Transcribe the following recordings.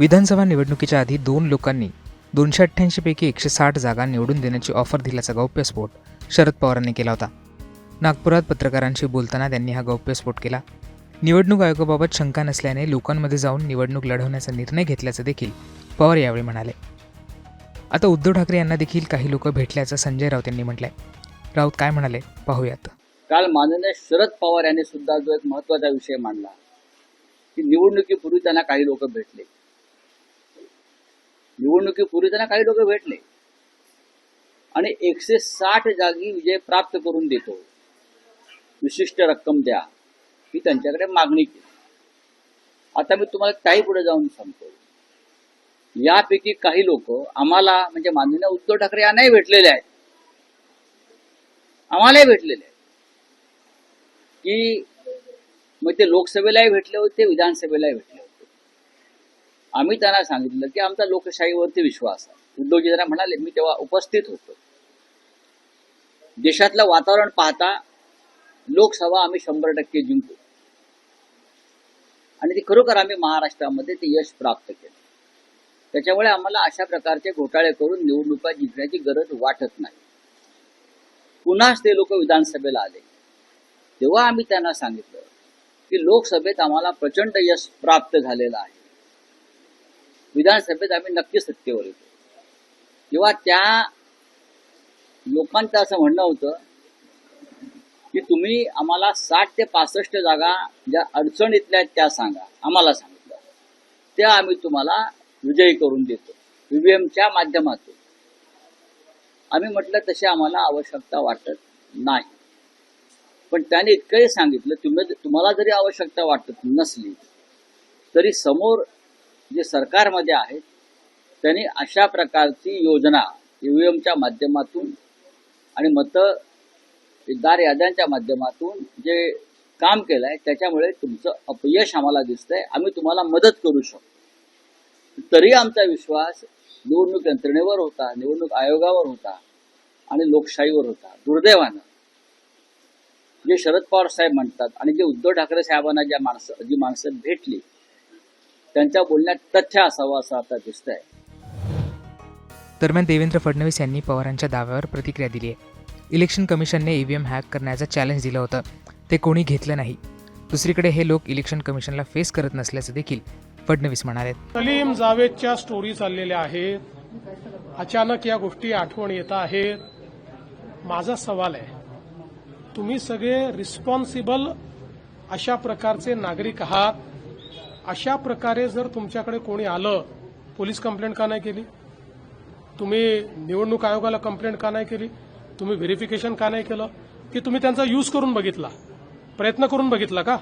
विधानसभा निवडणुकीच्या आधी 2 लोकांनी 288 पैकी 160 जागा निवडून देण्याची ऑफर दिल्याचा गौप्यस्फोट शरद पवारांनी केला होता. नागपुरात पत्रकारांशी बोलताना त्यांनी हा गौप्यस्फोट केला. निवडणूक आयोगाबाबत शंका नसल्याने लोकांमध्ये जाऊन निवडणूक लढवण्याचा निर्णय घेतल्याचं देखील पवार यावेळी म्हणाले. आता उद्धव ठाकरे यांना देखील काही लोक भेटल्याचं संजय राऊत यांनी म्हटलंय. राऊत काय म्हणाले पाहूयात. काल माननीय शरद पवार यांनी सुद्धा जो एक महत्त्वाचा विषय मांडला की निवडणुकीपूर्वी त्यांना काही लोक भेटले. निवडणुकीपूर्वी त्यांना काही लोक भेटले आणि 160 जागी विजय प्राप्त करून देतो, विशिष्ट रक्कम द्या, ही त्यांच्याकडे मागणी केली. आता मी तुम्हाला काही पुढे जाऊन सांगतो, यापैकी काही लोक आम्हाला म्हणजे माननीय उद्धव ठाकरे यांनाही भेटलेले आहेत, आम्हालाही भेटलेले आहेत की मग ते लोकसभेलाही भेटले होते, विधानसभेलाही भेटले होते. आम्ही त्यांना सांगितलं की आमचा लोकशाहीवरती विश्वास आहे. उद्धवजी जरा म्हणाले, मी तेव्हा उपस्थित होतो. देशातलं वातावरण पाहता लोकसभा आम्ही 100% जिंकू आणि ते खरोखर आम्ही महाराष्ट्रामध्ये ते यश प्राप्त केलं. त्याच्यामुळे आम्हाला अशा प्रकारचे घोटाळे करून निवडणुका जिंकण्याची गरज वाटत नाही. पुन्हाच ते लोक विधानसभेला आले तेव्हा आम्ही त्यांना सांगितलं की लोकसभेत आम्हाला प्रचंड यश प्राप्त झालेलं आहे, विधानसभेत आम्ही नक्की सत्तेवर येतो. तेव्हा त्या लोकांचं असं म्हणणं होतं की तुम्ही आम्हाला 60 ते 65 जागा ज्या अडचणीतल्या आहेत त्या सांगा. आम्हाला सांगितलं त्या आम्ही तुम्हाला विजयी करून देतो ईव्हीएमच्या माध्यमातून. आम्ही म्हटलं तशी आम्हाला आवश्यकता वाटत नाही. पण त्याने इतकंही सांगितलं, तुम्हाला जरी आवश्यकता वाटत नसली तरी समोर जे सरकारमध्ये आहेत त्यांनी अशा प्रकारची योजना ईव्हीएमच्या माध्यमातून आणि मतदार याद्यांच्या माध्यमातून जे काम केलं आहे त्याच्यामुळे तुमचं अपयश आम्हाला दिसतंय. आम्ही तुम्हाला मदत करू शकतो. तरी आमचा विश्वास निवडणूक यंत्रणेवर होता, निवडणूक आयोगावर होता आणि लोकशाहीवर होता. दुर्दैवानं जे शरद पवार साहेब म्हणतात आणि जे उद्धव ठाकरे साहेबांना जी माणसं भेटली त्यांच्या बोलण्यात तथ्य असावं असं आता दिसतंय. दरम्यान देवेंद्र फडणवीस यांनी पवारांच्या दाव्यावर प्रतिक्रिया दिली आहे. इलेक्शन कमिशनने ईव्हीएम हॅक करण्याचं चॅलेंज दिलं होतं, ते कोणी घेतलं नाही. दुसरीकडे हे लोक इलेक्शन कमिशनला फेस करत नसल्याचं देखील फडणवीस म्हणाले. सलीम जावेदच्या स्टोरी चाललेल्या आहेत, अचानक या गोष्टी आठवण येत आहेत. माझा सवाल आहे, तुम्ही सगळे रिस्पॉन्सिबल अशा प्रकारचे नागरिक आहात. अशा प्रकारे जर तुमच्याकडे कोणी आलं, पोलीस कंप्लेंट का नाही केली? तुम्ही निवडणूक आयोगाला कंप्लेंट का नाही केली? तुम्ही व्हेरिफिकेशन का नाही केलं? की तुम्ही त्यांचा यूज करून बघितला, प्रयत्न करून बघितला का?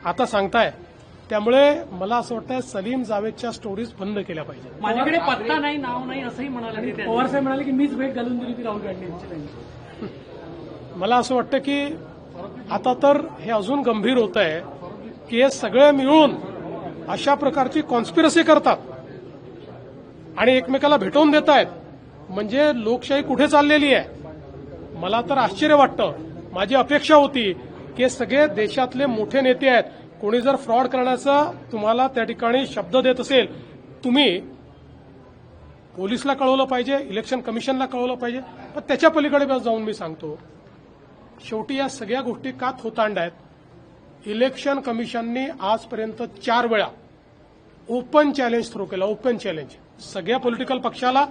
आता सांगताय. त्यामुळे मला असं वाटतं सलीम जावेदच्या स्टोरीज बंद केल्या पाहिजे. माझ्याकडे पत्ता नाही, नाव नाही असंही म्हणाले. पवार साहेब म्हणाले की मीच भेट घालून दिली ती राहुल गांधी यांची. मला असं वाटतं की आता तर हे अजून गंभीर होत आहे की हे सगळे मिळून अशा प्रकारची कॉन्स्पिरसी करतात आणि एकमेकाला भेटवून देत आहेत. म्हणजे लोकशाही कुठे चाललेली आहे? मला तर आश्चर्य वाटतं. माझी अपेक्षा होती की सगळे देशातले मोठे नेते आहेत, कोणी जर फ्रॉड करण्याचा तुम्हाला त्या ठिकाणी शब्द देत असेल, तुम्ही पोलिसला कळवलं पाहिजे, इलेक्शन कमिशनला कळवलं पाहिजे. पण त्याच्या पलीकडे जाऊन मी सांगतो, शेवटी या सगळ्या गोष्टी का थोतांड आहेत? इलेक्शन कमिशनने आजपर्यंत 4 वेळा ओपन चॅलेंज थ्रो केला. ओपन चॅलेंज सगळ्या पॉलिटिकल पक्षाला,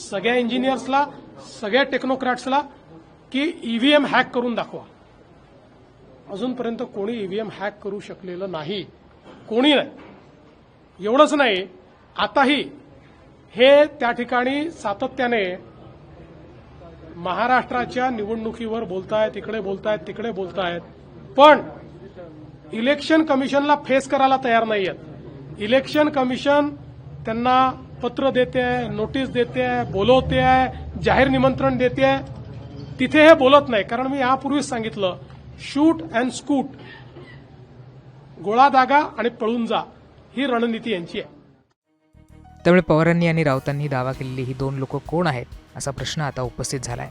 सगळ्या इंजिनियर्सला, सगळ्या टेक्नोक्रॅट्सला की ईव्हीएम हॅक करून दाखवा. अजूनपर्यंत कोणी ईव्हीएम हॅक करू शकलेलं नाही, कोणी नाही. एवढंच नाही, आताही हे त्या ठिकाणी सातत्याने महाराष्ट्राच्या निवडणुकीवर बोलतायत, इकडे बोलतायत, तिकडे बोलतायत, पण इलेक्शन कमिशनला फेस करायला तयार नाहीयेत. इलेक्शन कमिशन त्यांना पत्र देते आहे, नोटीस देते आहे, बोलवते आहे, जाहीर निमंत्रण देते आहे. तिथे हे बोलत नाही. कारण मी यापूर्वीच सांगितलं, शूट अँड स्कूट, गोळा दागा आणि पळून जा, ही रणनीती यांची आहे. त्यामुळे पवारांनी आणि राऊतांनी दावा केलेली ही 2 लोक कोण आहेत असा प्रश्न आता उपस्थित झालाय.